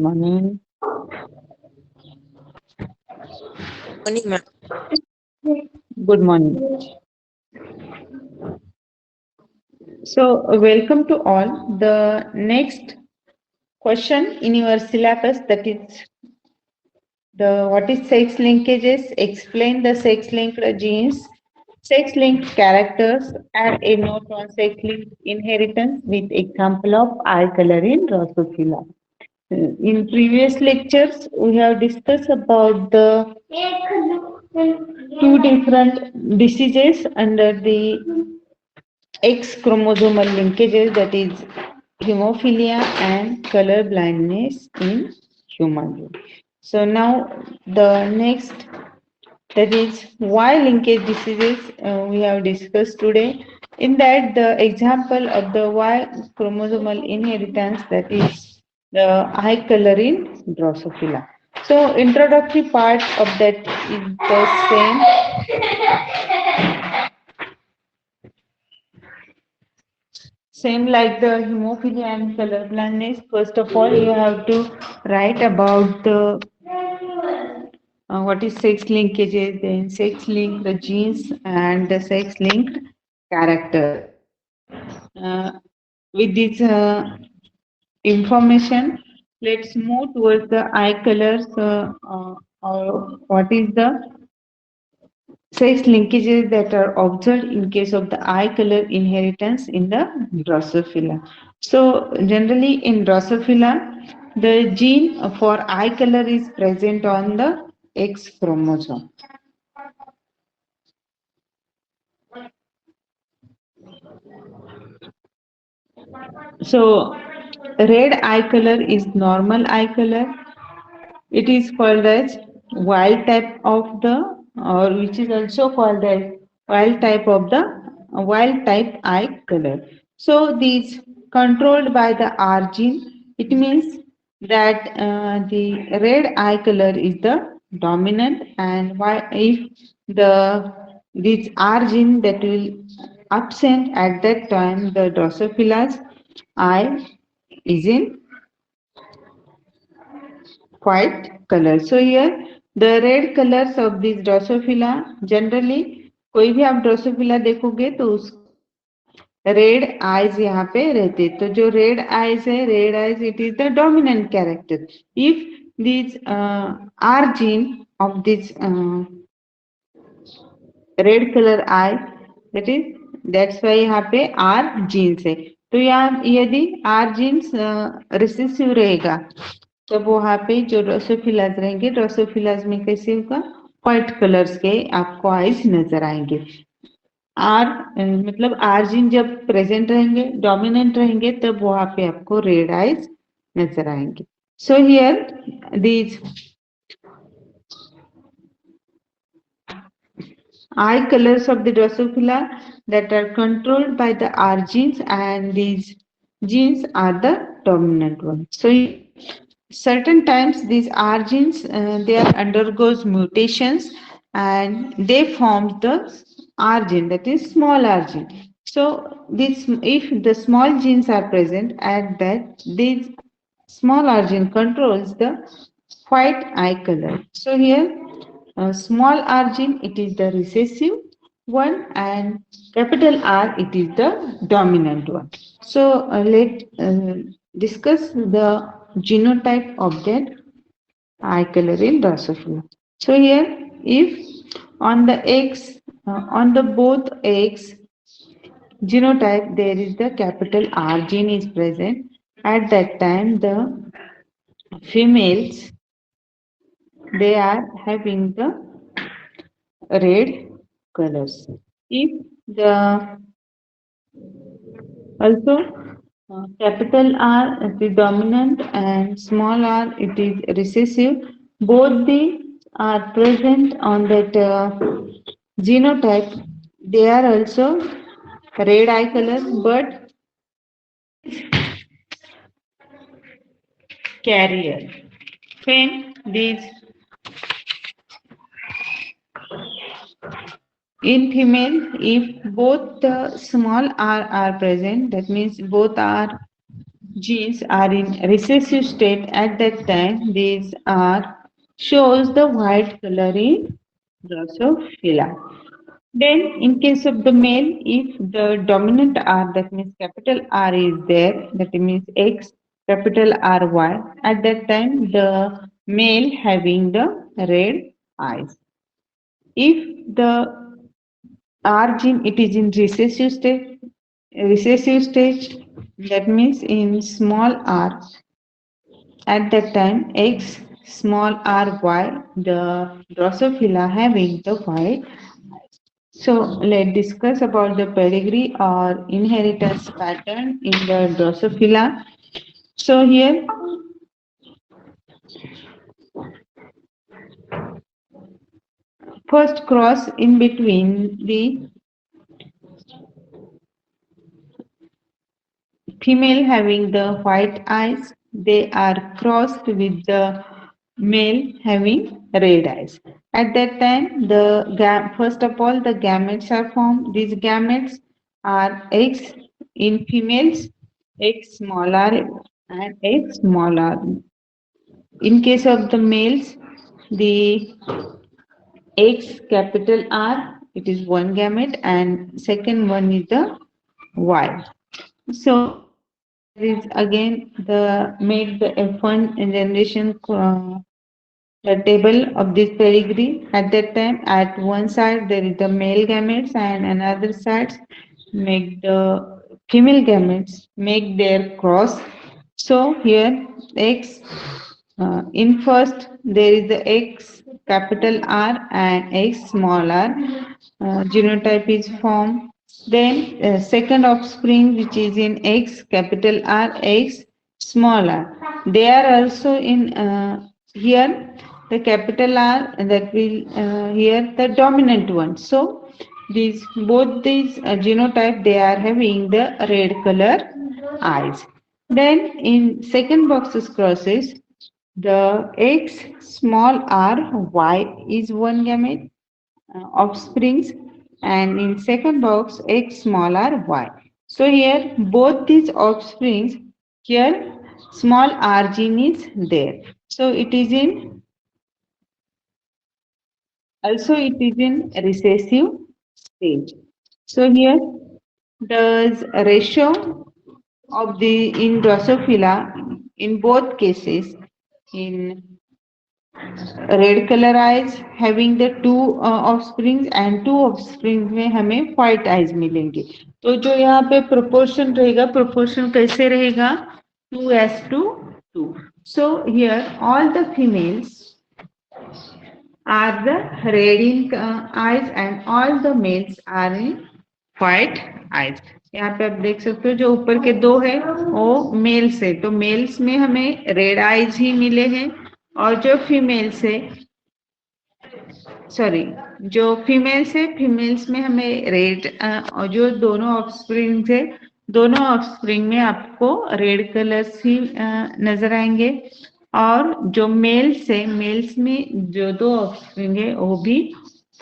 Morning. Morning, ma'am. Good morning. So, welcome to all. The next question in your syllabus, that is the what is sex linkages? Explain the sex linked genes, sex linked characters, add a note on sex linked inheritance with example of eye color in Drosophila. In previous lectures, we have discussed about the two different diseases under the X chromosomal linkages, that is hemophilia and color blindness in human. So now the next, that is Y linkage diseases, we have discussed today. In that, the example of the Y chromosomal inheritance, that is the eye color in Drosophila. So introductory part of that is the same like the hemophilia and color blindness. First of all, you have to write about the what is sex linkages, then sex linked the genes and the sex linked character. Uh, with this information, let's move towards the eye colors. Or what is the sex linkages that are observed in case of the eye color inheritance in the Drosophila. So, generally in Drosophila, the gene for eye color is present on the X chromosome. So, red eye color is normal eye color. It is called as wild type of the, or which is also called as wild type of the wild type eye color. So these controlled by the R gene. It means that the red eye color is the dominant, and why if the this R gene that will absent at that time, the Drosophila's eye is in white color. So here the red colors of this Drosophila, generally कोई भी आप Drosophila देखोगे तो उस red eyes यहाँ पे रहते, तो जो रेड आईज है, red eyes it is the dominant character. If this R gene of this red colour eye, that is that's why यहाँ पे आर जीन्स है. तो यहाँ यदि आर जीन्स रिसेसिव रहेगा, तब वहाँ पे जो ड्रोसोफिलाज रहेंगे, ड्रोसोफिलाज में कैसे होगा, व्हाइट कलर्स के आपको आईज नजर आएंगे. आर मतलब आर जीन जब प्रेजेंट रहेंगे, डोमिनेंट रहेंगे, तब वहां पे आपको रेड आईज नजर आएंगे. So here these eye colors of the Drosophila that are controlled by the R genes, and these genes are the dominant ones. So certain times these R genes they are undergoes mutations and they form the R gene, that is small R gene. So this, if the small genes are present at that, these small R gene controls the white eye color. So here small r gene, it is the recessive one, and capital R, it is the dominant one. So let discuss the genotype of that eye color in Drosophila. So here, if on the X, on the both X genotype, there is the capital R gene is present. At that time, the females, they are having the red colors. If the also capital R is the dominant and small r it is recessive, both the are present on that genotype. They are also red eye color, but carrier. When these in female, if both the small r are present, that means both are genes are in recessive state at that time, these are shows the white color in Drosophila. Then, in case of the male, if the dominant R, that means capital R is there, that means X, capital RY, at that time the male having the red eyes. If the R gene it is in recessive stage, that means in small r, at that time X small r y, the Drosophila having the white. So let's discuss about the pedigree or inheritance pattern in the Drosophila. So here first cross in between the female having the white eyes, they are crossed with the male having red eyes. At that time, first of all, the gametes are formed. These gametes are X in females, X small r and X small r. In case of the males, the X capital R, it is one gamete, and second one is the Y. So there is again the make the F1 generation the table of this pedigree. At that time, at one side there is the male gametes and another side make the female gametes make their cross. So here X in first there is the X capital R and X small r genotype is formed. Then second offspring which is in X capital R X small r. They are also in here the capital R that will here the dominant one. So these both these genotype they are having the red color eyes. Then in second boxes crosses the X small r Y is one gamete offsprings, and in second box X small r Y. So here both these offsprings here small r gene is there. So it is in also it is in recessive stage. So here the ratio of the in Drosophila in both cases in red colour eyes having the two offsprings and two offsprings में हमें white eyes मिलेंगे. तो जो यहाँ पे proportion रहेगा proportion कैसे रहेगा 2:2. So here all the females are the red in eyes and all the males are in white eyes. यहाँ पे आप देख सकते हो जो ऊपर के दो है वो मेल्स है, तो मेल्स में हमें रेड आइज ही मिले हैं और जो फीमेल्स है सॉरी जो फीमेल्स है फीमेल्स में हमें रेड और जो दोनों ऑफस्प्रिंग है दोनों ऑफस्प्रिंग में आपको रेड कलर्स ही नजर आएंगे और जो मेल्स है मेल्स में जो दो ऑफस्प्रिंग है वो भी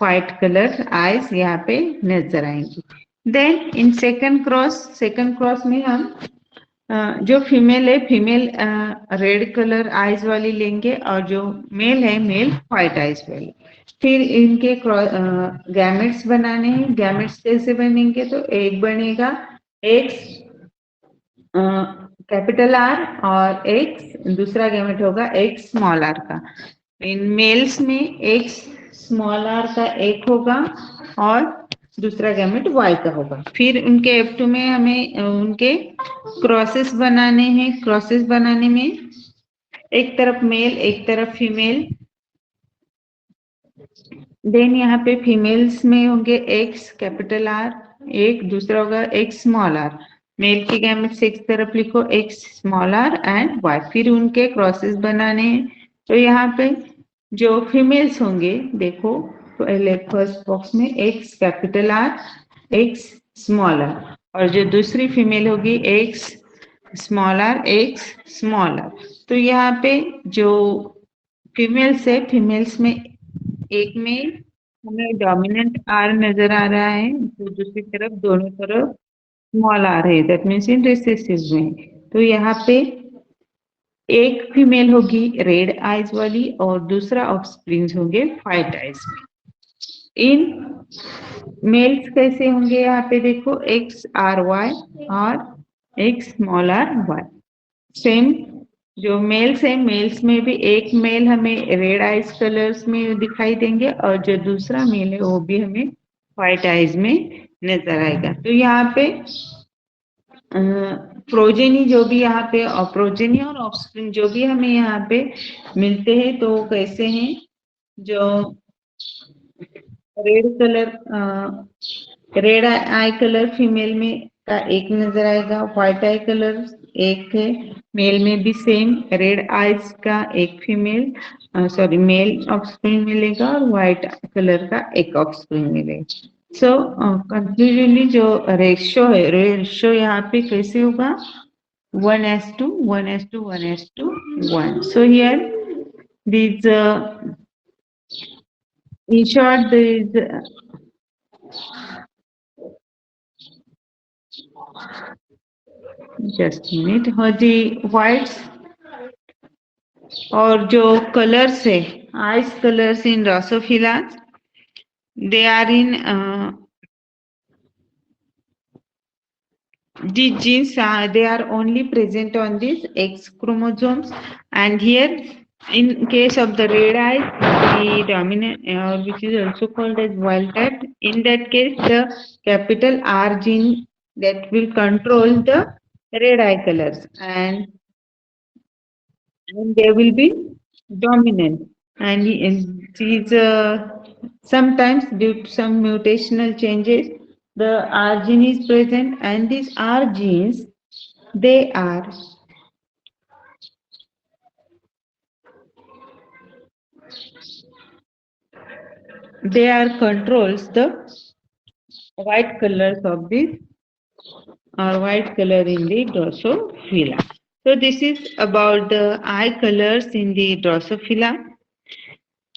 व्हाइट कलर आइज यहाँ पे नजर आएंगे. देन इन सेकंड क्रॉस में हम जो फीमेल है फीमेल रेड कलर आइज वाली लेंगे और जो मेल है मेल व्हाइट आइज वाली. फिर इनके गैमेट्स बनाने हैं. गैमेट्स कैसे बनेंगे तो एक बनेगा एक्स कैपिटल आर और एक्स दूसरा गैमेट होगा एक्स स्मॉल आर का. इन मेल्स में एक्स स्मॉल आर का एक होगा और दूसरा गैमेट वाई का होगा. फिर उनके F2 में हमें उनके क्रॉसेस बनाने हैं. क्रॉसेस बनाने में एक तरफ मेल एक तरफ फीमेल. देन यहाँ पे फीमेल्स में होंगे एक्स कैपिटल आर एक दूसरा होगा एक्स स्मॉल आर. मेल के गैमेट्स एक तरफ लिखो X small R and Y. फिर उनके क्रॉसेस बनाने हैं. तो यहाँ पे जो फीमेल्स होंगे देखो पहले फर्स्ट बॉक्स में X capital R X small R और जो दूसरी फीमेल होगी X small R X small R. तो यहाँ पे जो फीमेल्स है फीमेल्स में एक में हमें डोमिनेंट आर नजर आ रहा है तो दूसरी तरफ दोनों तरफ स्मॉल आर है दैट मीन्स इन रिसेसिव में. तो यहाँ पे एक फीमेल होगी रेड आइज वाली और दूसरा ऑफस्प्रिंग्स होंगे व्हाइट आइज में। इन मेल्स कैसे होंगे यहाँ पे देखो एक्स आर वाई और X small R Y. Same जो मेल्स है मेल्स में भी एक मेल हमें रेड आइज कलर्स में दिखाई देंगे और जो दूसरा मेल है वो भी हमें व्हाइट आइज में नजर आएगा। तो यहाँ पे प्रोजेनी जो भी यहाँ पे प्रोजेनी और ऑफस्प्रिंग जो भी हमें यहाँ पे मिलते हैं तो कैसे हैं, जो रेड कलर रेड आई कलर फीमेल में का एक नजर आएगा, व्हाइट आई कलर एक है, मेल में भी सेम रेड आइज का एक फीमेल सॉरी मेल ऑफस्प्रिंग मिलेगा और व्हाइट कलर का एक ऑफस्प्रिंग मिलेगा। सो कंक्लूजनली जो रेशियो यहाँ पे कैसे होगा 1:1, 1:1, 1:1. So here these in short these just a minute और the whites और जो कलर्स है ice colours in Drosophila they are in these genes they are only present on these X chromosomes, and here in case of the red eye the dominant which is also called as wild type, in that case the capital R gene that will control the red eye colors, and they will be dominant, and these sometimes due to some mutational changes the R gene is present, and these R genes they are controls the white colors of this or white color in the Drosophila. So this is about the eye colors in the Drosophila.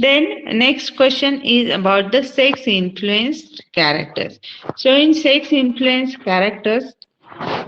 Then next question is about the sex influenced characters. So in sex influenced characters,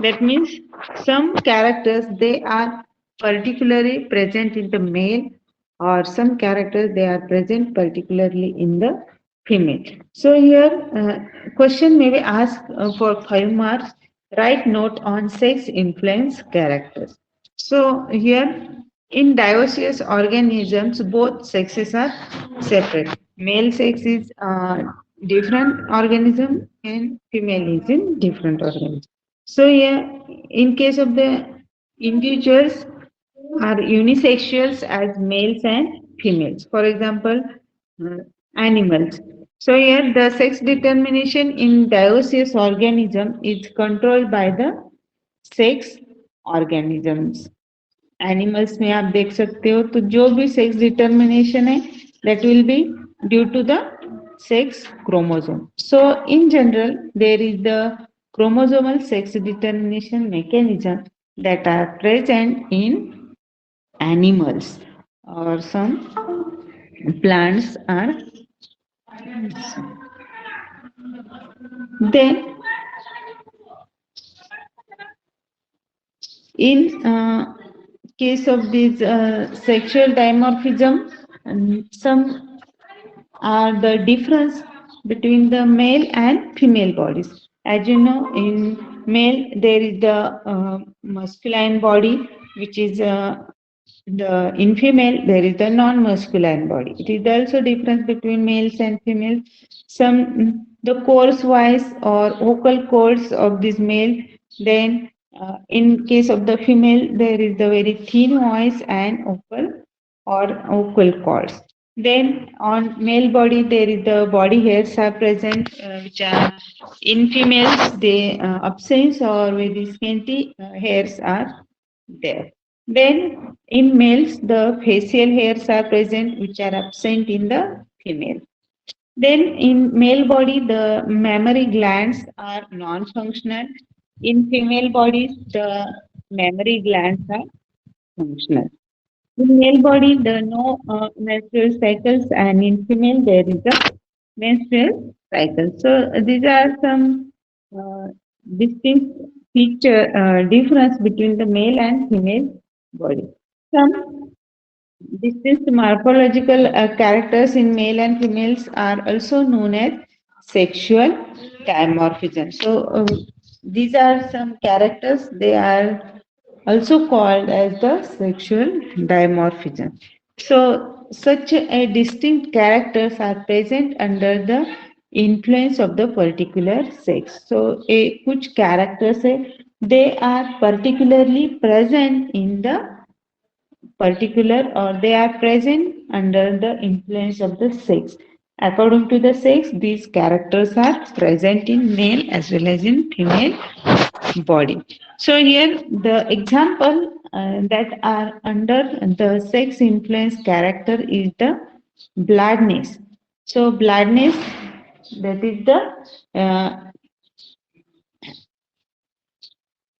that means some characters they are particularly present in the male, or some characters they are present particularly in the female. So here question may be asked for 5 marks. Write note on sex influence characters. So here in dioecious organisms both sexes are separate. Male sex is different organism and female is in different organism. So here in case of the individuals are unisexuals as males and females. For example, animals. So here the sex determination in dioecious organism is controlled by the sex organisms. Animals में आप देख सकते हो तो जो भी sex determination है that will be due to the sex chromosome. So in general there is the chromosomal sex determination mechanism that are present in animals, or some plants are. Then in case of this sexual dimorphism, some are the difference between the male and female bodies. As you know, in male there is the masculine body, which is in female there is the non-masculine body. It is also difference between males and females. Some the course wise or vocal cords of this male, then in case of the female there is the very thin voice and vocal cords. Then on male body there is the body hairs are present, which are in females they absence or very scanty hairs are there. Then in males the facial hairs are present, which are absent in the female. Then in male body the mammary glands are non-functional. In female bodies the mammary glands are functional. In male body, there are no menstrual cycles, and in female, there is a menstrual cycle. So these are some distinct feature difference between the male and female body. Some distinct morphological characters in male and females are also known as sexual dimorphism. So these are some characters. They are also called as the sexual dimorphism. So such a distinct characters are present under the influence of the particular sex. So a कुछ characters है, they are particularly present in the particular or they are present under the influence of the sex. According to the sex, these characters are present in male as well as in female body. So here the example that are under the sex influence character is the bloodness. So bloodness, that is the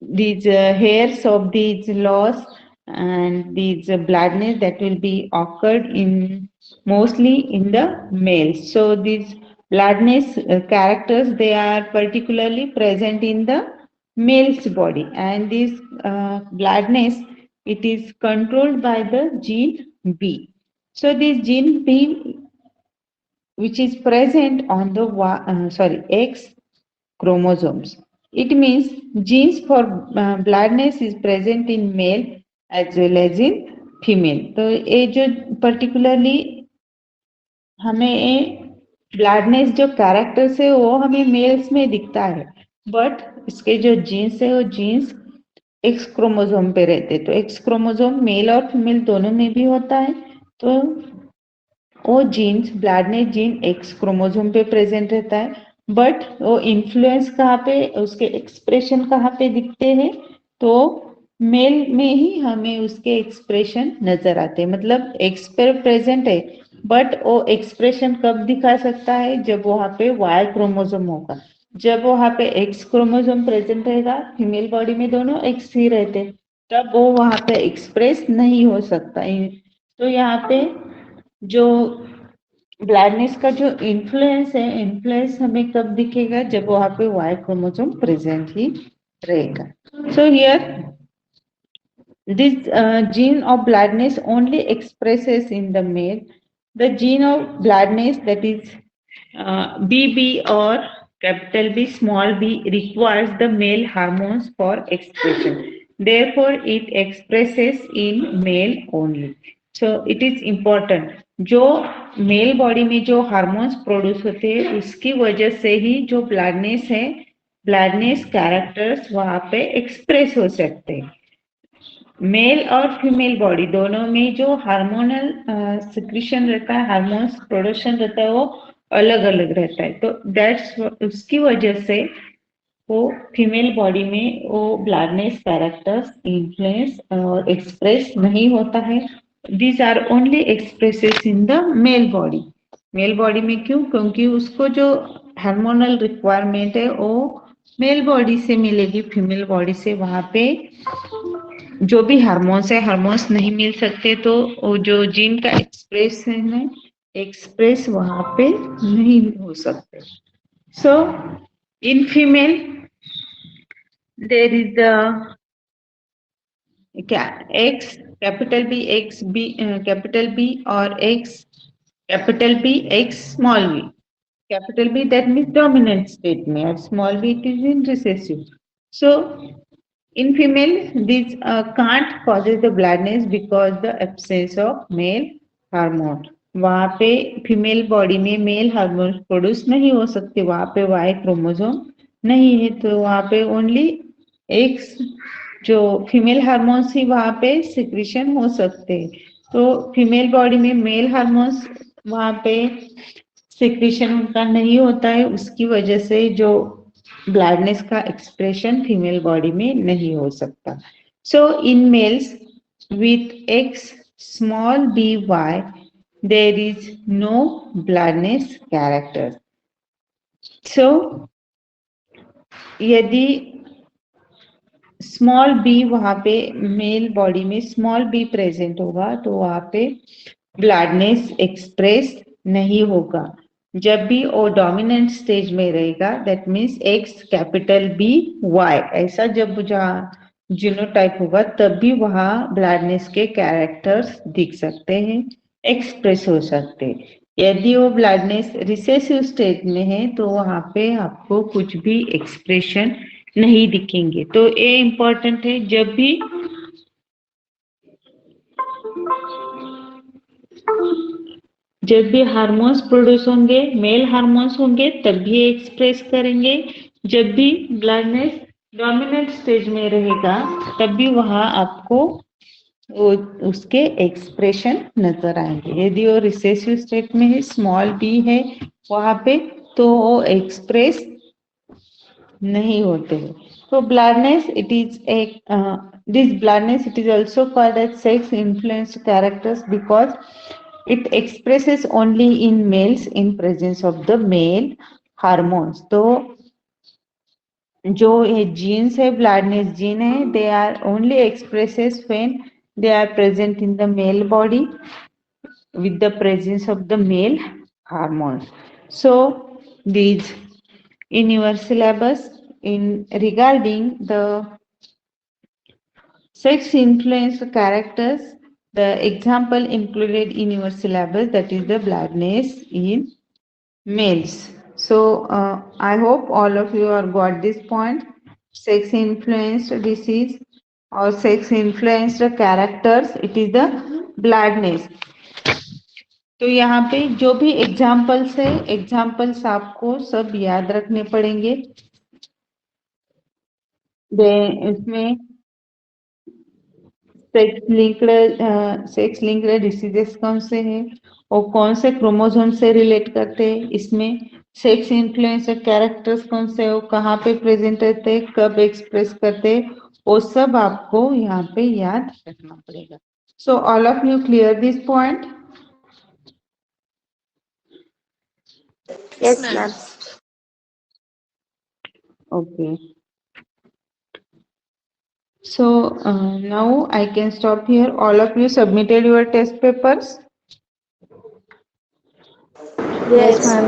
these hairs of these laws and these bloodness that will be occurred in mostly in the males. So these bloodness characters, they are particularly present in the male's body, and this bloodness, it is controlled by the gene B. So this gene B, which is present on the X chromosomes. It means genes for bloodness is present in male as well as in female. तो ये जो particularly हमें baldness जो characters है वो हमें mails में दिखता है, बट इसके जो जीन्स है वो जीन्स एक्स क्रोमोसोम पे रहते, तो एक्स क्रोमोसोम मेल और फीमेल दोनों में भी होता है, तो वो genes baldness gene X chromosome पे प्रेजेंट रहता है, बट वो इन्फ्लुएंस कहाँ पे, उसके एक्सप्रेशन कहाँ पे दिखते हैं, तो मेल में ही हमें उसके एक्सप्रेशन नजर आते हैं. मतलब एक्स पे प्रेजेंट है, बट वो एक्सप्रेशन कब दिखा सकता है, जब वहां पे वाई क्रोमोसोम होगा. जब वहां पे एक्स क्रोमोसोम प्रेजेंट रहेगा, फीमेल बॉडी में दोनों एक्स ही रहते, तब वो वहां पे एक्सप्रेस नहीं हो सकता. तो यहाँ पे जो ब्लैडनेस का जो इन्फ्लुएंस है, इन्फ्लुएंस हमें कब दिखेगा, जब वहां पे वाई क्रोमोसोम प्रेजेंट ही रहेगा. So here this gene of bloodness only expresses in the male. The gene of bloodness, that is BB or capital B small b, requires the male hormones for expression. Therefore, it expresses in male only. So it is important. जो mail body में जो hormones produce होते हैं, उसकी वजह से ही जो baldness है, ब्लैडनेस कैरेक्टर्स वहां पे एक्सप्रेस हो सकते हैं. मेल और फीमेल बॉडी दोनों में जो हार्मोनल सिक्रीशन रहता है, हार्मोन्स प्रोडक्शन रहता है, वो अलग अलग रहता है. तो दैट्स उसकी वजह से वो फीमेल बॉडी में वो ब्लैडनेस कैरेक्टर्स इन्फ्लुएंस और एक्सप्रेस नहीं होता है. These are only expresses in the male body. Male body में क्यों? क्योंकि उसको जो हार्मोनल रिक्वायरमेंट है वो मेल बॉडी से मिलेगी, फीमेल बॉडी से वहां पे जो भी हार्मोन्स है, हार्मोन्स नहीं मिल सकते, तो वो जो जीन का एक्सप्रेशन है, एक्सप्रेस वहां पे नहीं हो सकते. So in female there is the X capital B, X B capital B और X capital B, X small B. Capital B, that means dominant state में, और small b it is in recessive. So in female, this can't causes the bloodness because the absence of male hormone. वहाँ पे female body में male hormone produce नहीं हो सकते, वहाँ पे वाई क्रोमोसोम नहीं है, तो वहाँ पे ओनली एक्स जो फीमेल हार्मोन्स ही वहाँ पे सिक्रीशन हो सकते हैं. तो फीमेल बॉडी में मेल हार्मोन्स वहाँ पे सिक्रीशन उनका नहीं होता है, उसकी वजह से जो ब्लैडनेस का एक्सप्रेशन फीमेल बॉडी में नहीं हो सकता. So in mails with x small b y there is no blandness character. So यदि स्मॉल बी वहां पे मेल बॉडी में स्मॉल बी प्रेजेंट होगा, तो वहां पे ब्लैडनेस एक्सप्रेस नहीं होगा. जब भी वो डोमिनेंट स्टेज में रहेगा, that means X capital B Y, ऐसा जब जहाँ जीनोटाइप होगा तब भी वहाँ ब्लैडनेस के कैरेक्टर्स दिख सकते हैं, एक्सप्रेस हो सकते हैं। यदि वो ब्लैडनेस रिसेसिव स्टेज में है तो वहाँ पे आपको कुछ भी एक्सप्रेशन नहीं दिखेंगे। तो ये इम्पोर्टेंट है, जब भी हार्मोन्स प्रोड्यूस होंगे, मेल हार्मोन्स होंगे, तब भी एक्सप्रेस करेंगे। जब भी ब्लैडनेस डोमिनेंट स्टेज में रहेगा तब भी वहाँ आपको वो उसके एक्सप्रेशन नजर आएंगे। यदि वो रिसेसिव स्टेट में है, स्मॉल बी है वहाँ पे, तो वो एक्सप्रेस नहीं होते हैं। So blindness, it is this blindness, it is also called as sex influenced characters because it expresses only in males in presence of the male hormones. तो जो ये genes है, blindness gene है, they are only expresses when they are present in the male body with the presence of the male hormones. So these in your syllabus in regarding the sex influenced characters, the example included in your syllabus, that is the blindness in males. So I hope all of you are got this point. Sex influenced disease or sex influenced characters, it is the blindness. तो यहाँ पे जो भी examples है, examples आपको सब याद रखने पड़ेंगे। इसमें सेक्स लिंक्ड डिसीजेस कौन से हैं और कौन से क्रोमोसोम से रिलेट करते हैं, इसमें सेक्स इन्फ्लुएंसर कैरेक्टर्स कौन से हो, कहाँ पे प्रेजेंट रहते हैं, कब एक्सप्रेस करते हैं, वो सब आपको यहाँ पे याद रखना पड़ेगा। So all of you clear this point? Yes, ma'am. Okay. So now I can stop here. All of you submitted your test papers? Yes, ma'am.